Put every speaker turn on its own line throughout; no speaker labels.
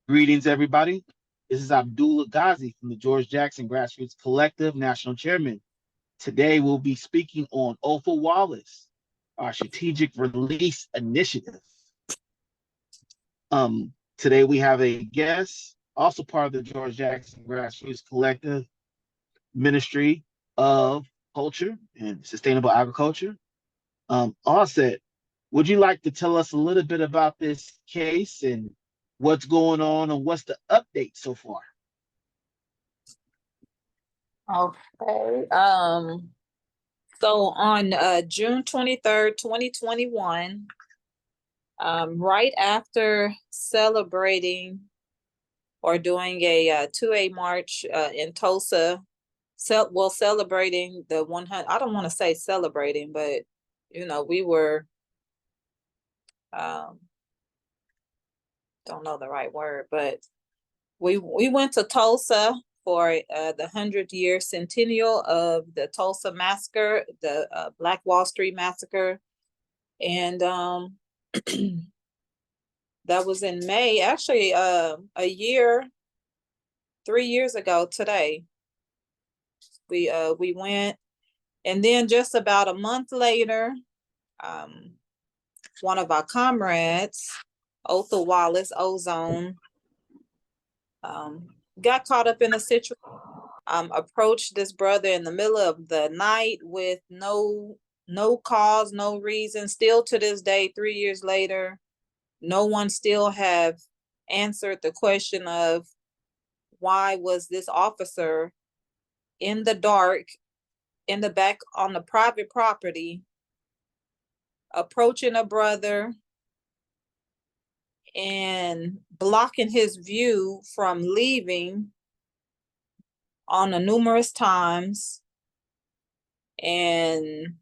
Greetings, everybody. This is Abdullah Ghazi from the George Jackson Grassroots Collective, National Chairman. Today, we'll be speaking on Othal Wallace, our strategic release initiative. Today, we have a guest, also part of the George Jackson Grassroots Collective Ministry of Culture and Sustainable Agriculture. Offset, would you like to tell us a little bit about this case and what's going on and what's the update so far?
Okay. So on June 23rd, 2021, right after celebrating or doing a 2A march in Tulsa, celebrating the 100, I don't want to say celebrating, but we were, don't know the right word, but we went to Tulsa for the 100-year centennial of the Tulsa massacre, the Black Wall Street massacre. And that was in May, actually 3 years ago today. We went, and then just about a month later, one of our comrades, Othal Wallace, Ozone, got caught up in a situation, approached this brother in the middle of the night with no cause, no reason. Still to this day, 3 years later, no one still have answered the question of why was this officer in the dark, in the back on the private property, approaching a brother and blocking his view from leaving on a numerous times. And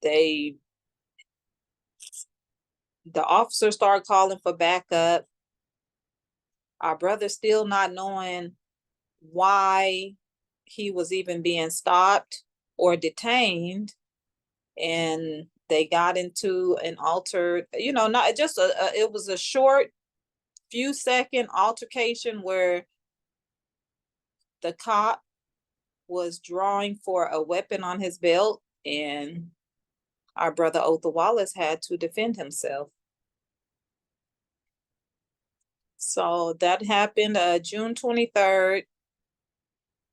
the officer started calling for backup. Our brother still not knowing why he was even being stopped or detained. And they got into an altered, not just it was a short few second altercation where the cop was drawing for a weapon on his belt, and our brother Othal Wallace had to defend himself. So that happened June 23rd,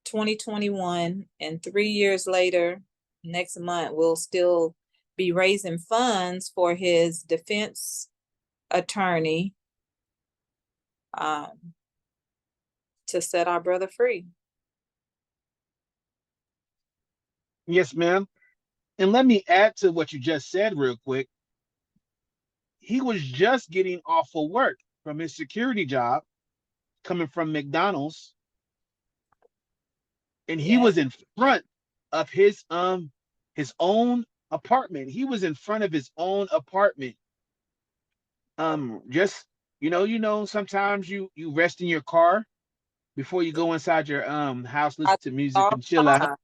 2021, and 3 years later, next month, we'll still be raising funds for his defense attorney to set our brother free.
Yes, ma'am. And let me add to what you just said real quick. He was just getting off of work from his security job, coming from McDonald's, and he was in front of his own apartment. He was in front of his own apartment. Just sometimes you rest in your car before you go inside your house, listen to music and chill out.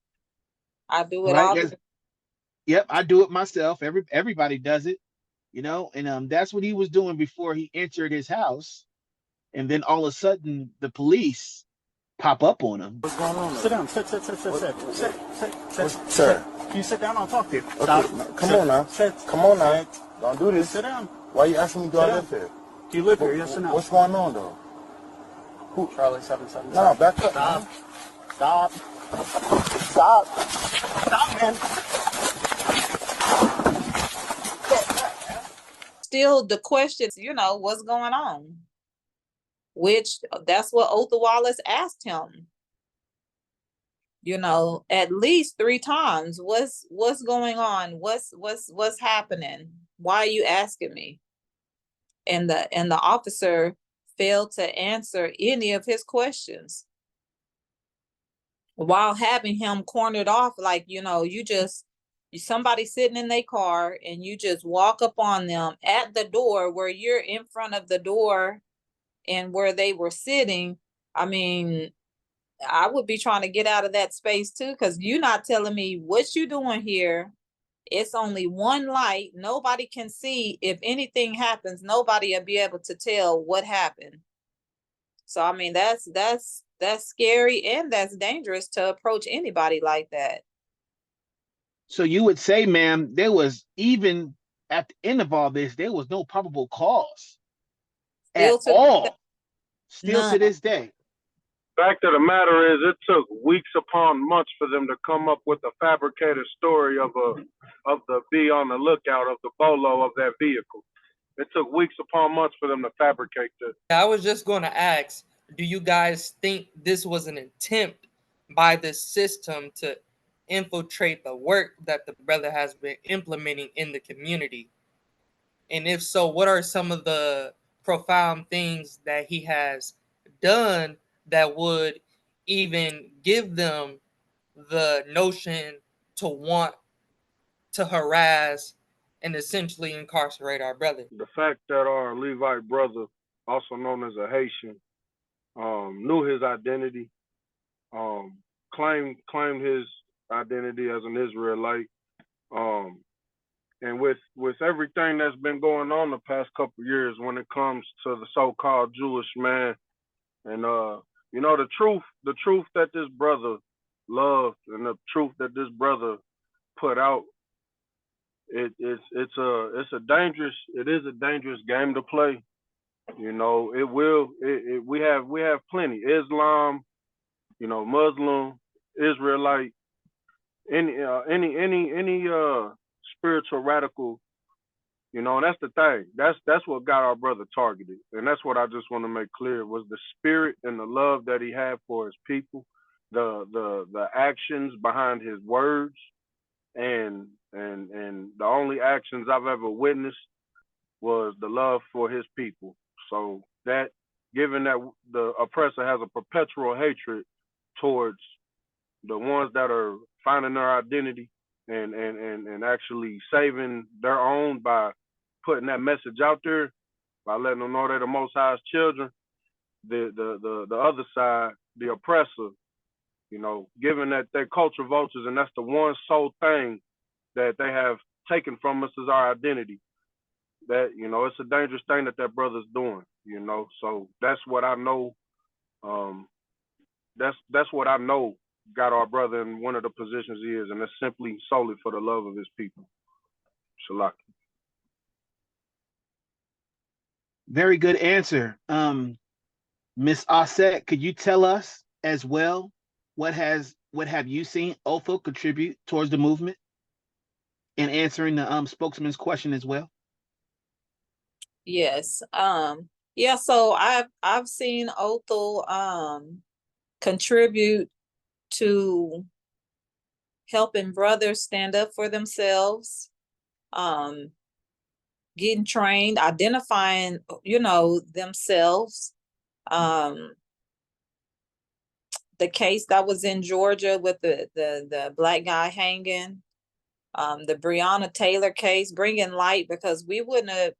I do it
Right?
all.
Yep, I do it myself. Everybody does it, and that's what he was doing before he entered his house. And then all of a sudden the police pop up on him.
What's going on?
Sit down. Sit.
Sir.
Can you sit down? I'll talk to you.
Stop. Come on now.
Sit.
Come on now. Don't do this.
Sit down.
Why are you asking me do I live here?
Do you live here? Yes or no?
What's going on though?
Who? Charlie 777.
No, back up.
Stop.
Stop.
Stop, man.
Still the questions, what's going on? Which that's what Othal Wallace asked him. At least 3 times. What's going on? What's happening? Why are you asking me? And the officer failed to answer any of his questions, while having him cornered off, like, somebody sitting in their car and you just walk up on them at the door where you're in front of the door and where they were sitting. I mean, I would be trying to get out of that space too, because you're not telling me what you're doing here. It's only one light. Nobody can see. If anything happens, nobody will be able to tell what happened. So I mean, that's scary and that's dangerous to approach anybody like that.
So you would say, ma'am, there was even at the end of all this, there was no probable cause at
Still to
all, still
none.
to this day.
Fact of the matter is, it took weeks upon months for them to come up with a fabricated story of the be on the lookout of the bolo of that vehicle. It took weeks upon months for them to fabricate this.
I was just going to ask, do you guys think this was an attempt by the system to infiltrate the work that the brother has been implementing in the community? And if so, what are some of the profound things that he has done that would even give them the notion to want to harass and essentially incarcerate our brother?
The fact that our Levite brother, also known as a Haitian, knew his identity, claimed his identity as an Israelite, and with everything that's been going on the past couple of years when it comes to the so-called Jewish man, and the truth that this brother loved and the truth that this brother put out, it is a dangerous game to play. We have plenty Islam, Muslim, Israelite, any spiritual radical, and that's the thing. That's what got our brother targeted, and that's what I just want to make clear was the spirit and the love that he had for his people, the actions behind his words, and the only actions I've ever witnessed was the love for his people. So that, given that the oppressor has a perpetual hatred towards the ones that are finding their identity and actually saving their own by putting that message out there, by letting them know they're the Most High's children, the other side, the oppressor, given that they're culture vultures and that's the one sole thing that they have taken from us is our identity. That, it's a dangerous thing that brother's doing, So that's what I know. That's what I know got our brother in one of the positions he is, and that's simply solely for the love of his people. Shalak.
Very good answer. Miss Osset, could you tell us as well what have you seen Othal contribute towards the movement in answering the spokesman's question as well?
Yes. Yeah, so I've seen Othal contribute to helping brothers stand up for themselves, getting trained, identifying, themselves. The case that was in Georgia with the black guy hanging, the Breonna Taylor case, bringing light, because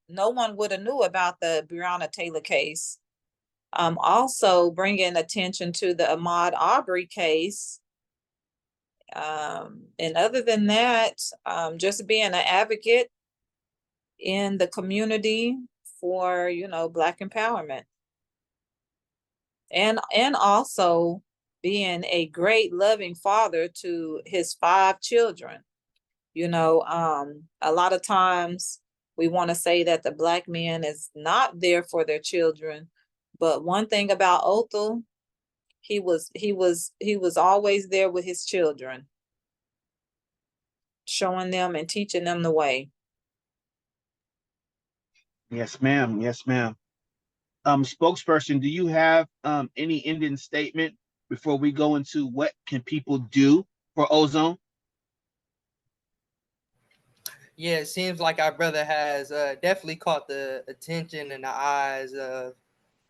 no one would have knew about the Breonna Taylor case. Also bringing attention to the Ahmaud Arbery case. And other than that, just being an advocate in the community for, Black empowerment. And also being a great loving father to his 5 children. A lot of times we want to say that the Black man is not there for their children, but one thing about Othal, he was always there with his children, showing them and teaching them the way.
Yes, ma'am. Yes, ma'am. Spokesperson, do you have any ending statement before we go into what can people do for ozone?
Yeah, it seems like our brother has definitely caught the attention and the eyes of,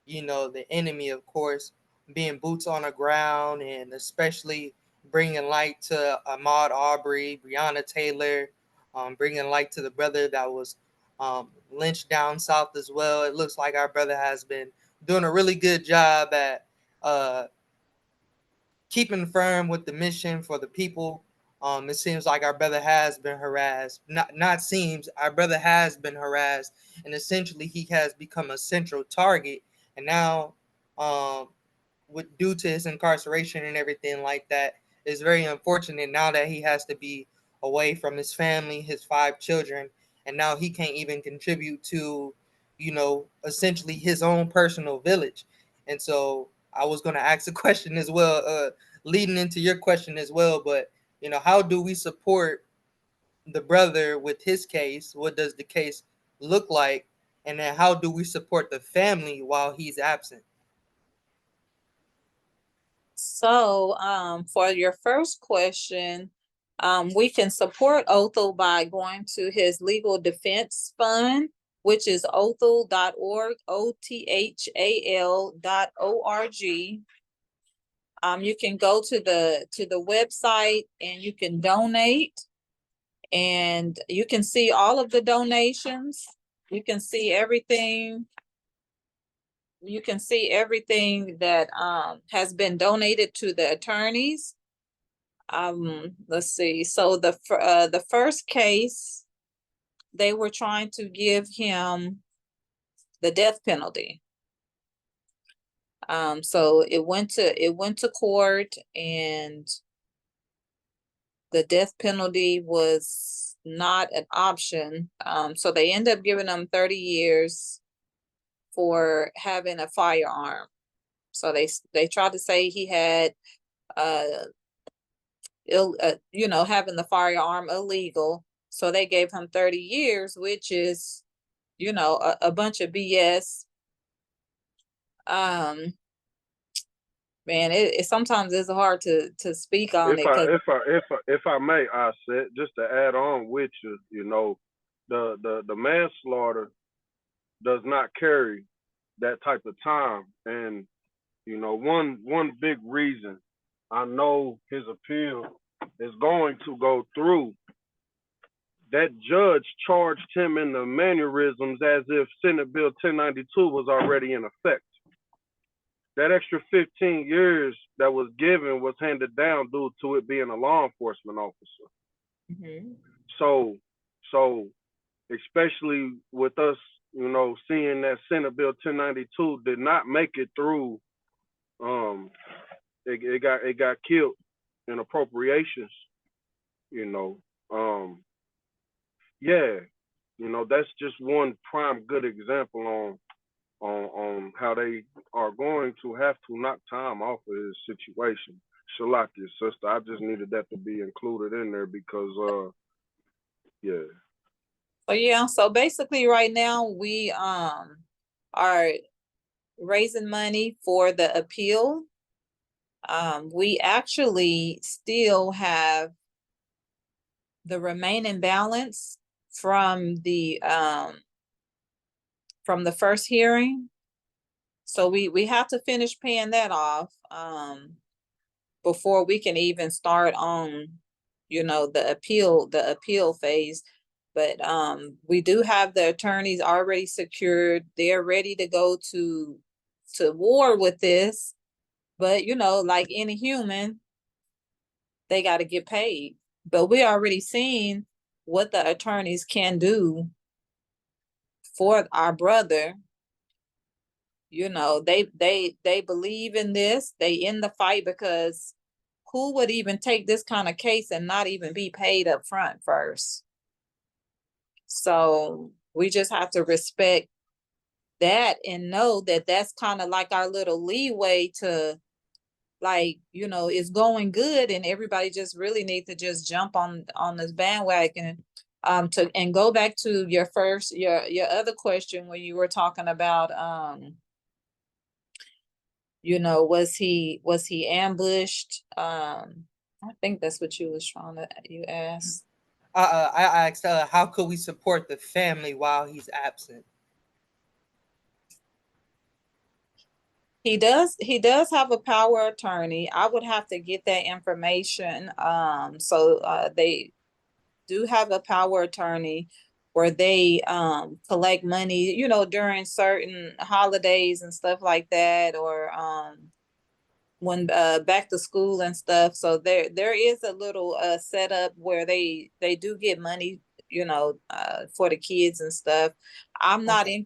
the enemy, of course, being boots on the ground and especially bringing light to Ahmaud Arbery, Breonna Taylor, bringing light to the brother that was lynched down south as well. It looks like our brother has been doing a really good job at keeping firm with the mission for the people. It seems like our brother has been harassed. Not seems, our brother has been harassed, and essentially he has become a central target. And now with due to his incarceration and everything like that. It's very unfortunate now that he has to be away from his family, his 5 children, and now he can't even contribute to, essentially his own personal village. And so I was going to ask a question as well, leading into your question as well. But how do we support the brother with his case? What does the case look like? And then how do we support the family while he's absent?
So, for your first question, we can support Othal by going to his legal defense fund, which is othal.org, OTHAL.org. You can go to the website and you can donate, and you can see all of the donations. You can see everything. You can see everything that has been donated to the attorneys. Let's see. So the first case, they were trying to give him the death penalty. So it went to court, and the death penalty was not an option. So they end up giving him 30 years for having a firearm. So they tried to say he had having the firearm illegal. So they gave him 30 years, which is, a bunch of BS. Man, it sometimes it's hard to speak on it because
If I may, I said, just to add on with you, the manslaughter does not carry that type of time. And one big reason I know his appeal is going to go through, that judge charged him in the mannerisms as if Senate Bill 1092 was already in effect. That extra 15 years that was given was handed down due to it being a law enforcement officer.
Mhm.
So especially with us, seeing that Senate Bill 1092 did not make it through, it got killed in appropriations, yeah, that's just one prime good example on how they are going to have to knock time off of his situation. Shalakia, sister, I just needed that to be included in there because yeah.
So basically right now we are raising money for the appeal. We actually still have the remaining balance from the first hearing. So we have to finish paying that off before we can even start on, the appeal phase. But we do have the attorneys already secured. They're ready to go to war with this. But like any human, they got to get paid. But we already seen what the attorneys can do for our brother. They believe in this. They in the fight, because who would even take this kind of case and not even be paid up front first? So we just have to respect that and know that that's kind of like our little leeway to, like, it's going good, and everybody just really needs to just jump on this bandwagon. And go back to your other question when you were talking about was he ambushed? I think that's what you asked.
I asked, how could we support the family while he's absent?
He does have a power attorney. I would have to get that information. So they do have a power attorney where they collect money, during certain holidays and stuff like that, or when back to school and stuff. So there is a little setup where they do get money, for the kids and stuff. I'm not in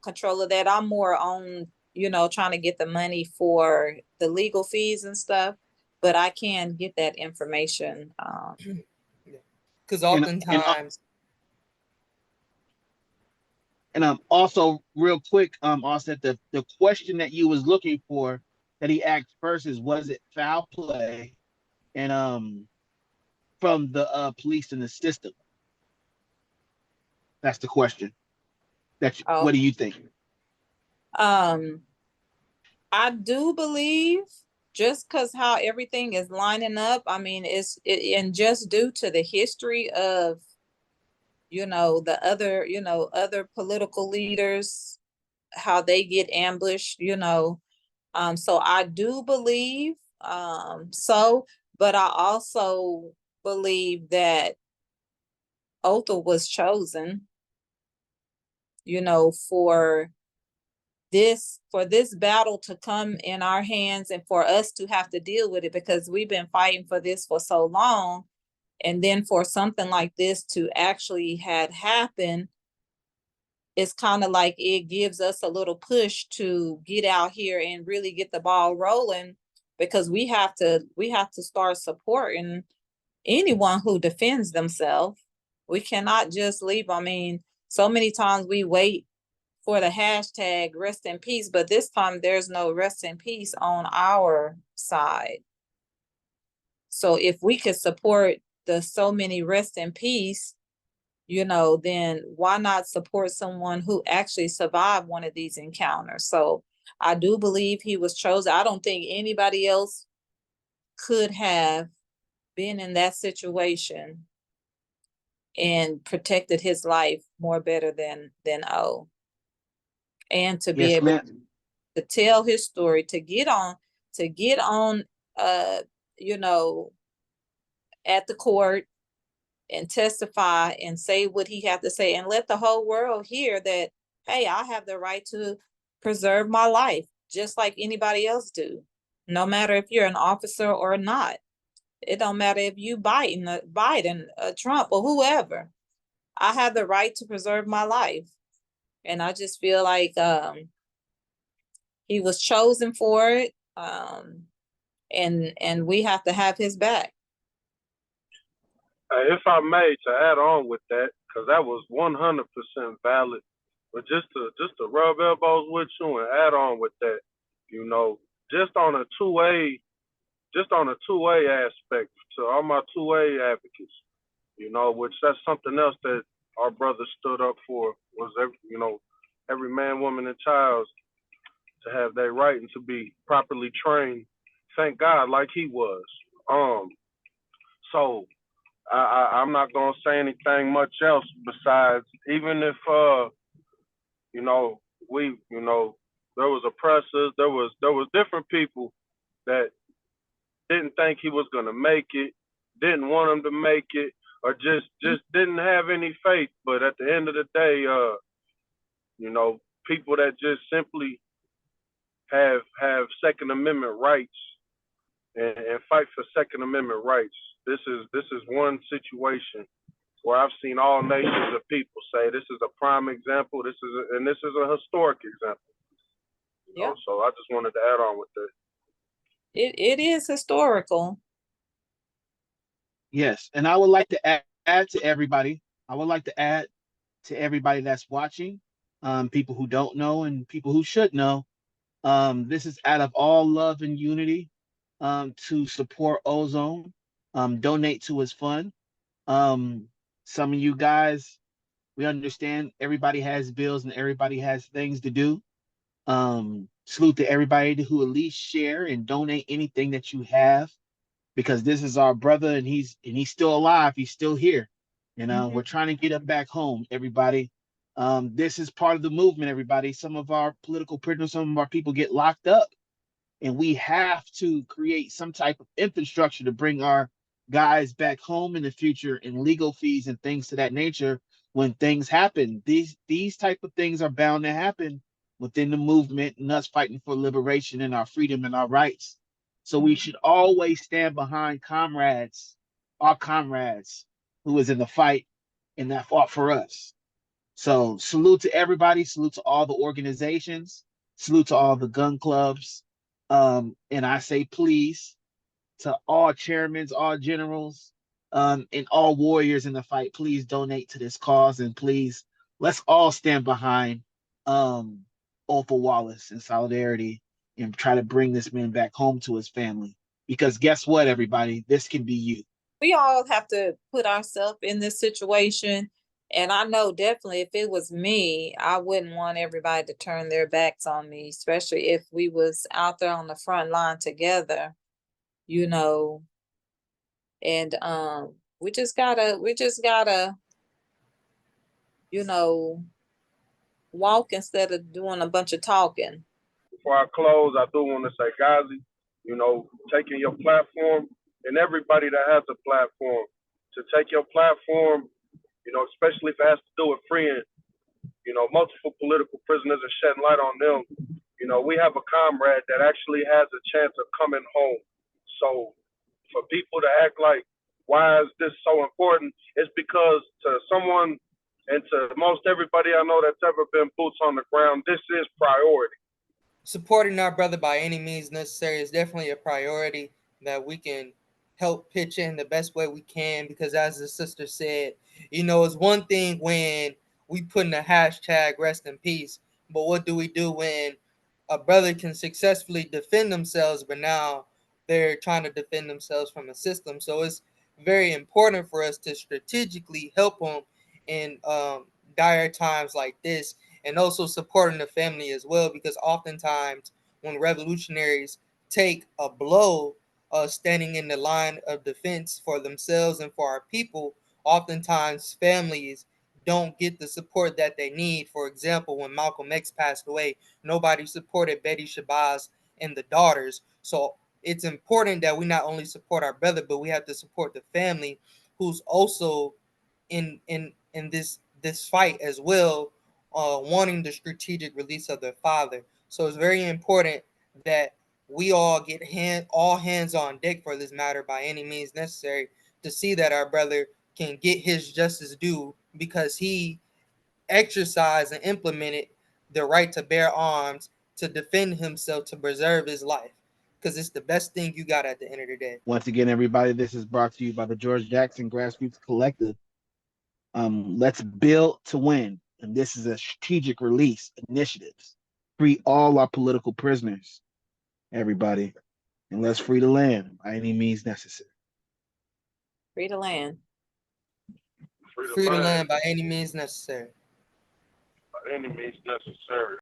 control of that. I'm more on trying to get the money for the legal fees and stuff, but I can get that information.
Because
And
oftentimes,
also real quick, also the question that you was looking for that he asked first is, was it foul play? And from the police in the system. That's the question.
Oh,
What do you think?
um, I do believe just because how everything is lining up, I mean, and just due to the history of, other political leaders, how they get ambushed, so I do believe, so, but I also believe that Othal was chosen, for this battle to come in our hands and for us to have to deal with it, because we've been fighting for this for so long, and then for something like this to actually had happened, it's kind of like it gives us a little push to get out here and really get the ball rolling, because we have to start supporting anyone who defends themselves. We cannot just leave. I mean, so many times we wait for the hashtag rest in peace, but this time there's no rest in peace on our side. So if we could support the so many rest in peace, then why not support someone who actually survived one of these encounters? So I do believe he was chosen. I don't think anybody else could have been in that situation and protected his life more better than O. And to be
Yes,
able
ma'am.
to tell his story, to get on uh you know at the court and testify and say what he had to say, and let the whole world hear that, hey, I have the right to preserve my life just like anybody else do, no matter if you're an officer or not. It don't matter if you Biden, Trump, or whoever. I have the right to preserve my life. And I just feel like he was chosen for it. And we have to have his back.
If I may, to add on with that, because that was 100% valid, but just to rub elbows with you and add on with that, you know, just on a two-way aspect to all my two-way advocates, which that's something else that our brother stood up for, was every man, woman, and child to have their right and to be properly trained. Thank God, like he was. So I'm not gonna say anything much else besides, even if you know we there was oppressors, there was different people that didn't think he was gonna make it, didn't want him to make it, or just didn't have any faith. But at the end of the day, people that just simply have Second Amendment rights and fight for Second Amendment rights. This is one situation where I've seen all nations of people say this is a prime example. This is a historic example.
Yeah,
So I just wanted to add on with that.
it is historical.
Yes, and I would like to add to everybody. I would like to add to everybody that's watching, people who don't know and people who should know. This is out of all love and unity, to support Ozone, donate to his fund. Um, some of you guys, we understand everybody has bills and everybody has things to do. Salute to everybody who at least share and donate anything that you have, because this is our brother and he's still alive. He's still here. We're trying to get him back home, everybody. This is part of the movement, everybody. Some of our political prisoners, some of our people get locked up, and we have to create some type of infrastructure to bring our guys back home in the future, and legal fees and things to that nature. When things happen, these type of things are bound to happen within the movement, and us fighting for liberation and our freedom and our rights. So we should always stand behind comrades, our comrades who was in the fight and that fought for us. So salute to everybody, salute to all the organizations. Salute to all the gun clubs. And I say please to all chairmen, all generals, and all warriors in the fight. Please donate to this cause, and please let's all stand behind Othal Wallace in solidarity and try to bring this man back home to his family. Because guess what, everybody, this can be you.
We all have to put ourselves in this situation. And I know definitely if it was me, I wouldn't want everybody to turn their backs on me, especially if we was out there on the front line together, you know. And we just gotta, you know, walk instead of doing a bunch of talking.
Before I close, I do want to say, Gazi, taking your platform, and everybody that has a platform, to take your platform, especially if it has to do with freeing, multiple political prisoners and shedding light on them. We have a comrade that actually has a chance of coming home. So for people to act like, why is this so important? It's because to someone and to most everybody I know that's ever been boots on the ground, this is priority.
Supporting our brother by any means necessary is definitely a priority that we can help pitch in the best way we can, because as the sister said, it's one thing when we put in a hashtag rest in peace, but what do we do when a brother can successfully defend themselves, but now they're trying to defend themselves from a system? So it's very important for us to strategically help them in dire times like this, and also supporting the family as well, because oftentimes when revolutionaries take a blow, standing in the line of defense for themselves and for our people, oftentimes families don't get the support that they need. For example, when Malcolm X passed away, nobody supported Betty Shabazz and the daughters. So it's important that we not only support our brother, but we have to support the family who's also in this fight as well, wanting the strategic release of their father. So it's very important that we all get all hands on deck for this matter by any means necessary, to see that our brother can get his justice due, because he exercised and implemented the right to bear arms, to defend himself, to preserve his life, because it's the best thing you got at the end of the day.
Once again, everybody, this is brought to you by the George Jackson Grassroots Collective. Let's build to win. And this is a strategic release initiatives. Free all our political prisoners, everybody. And let's free the land by any means necessary.
Free the land.
Free the land by any means necessary.
By any means necessary.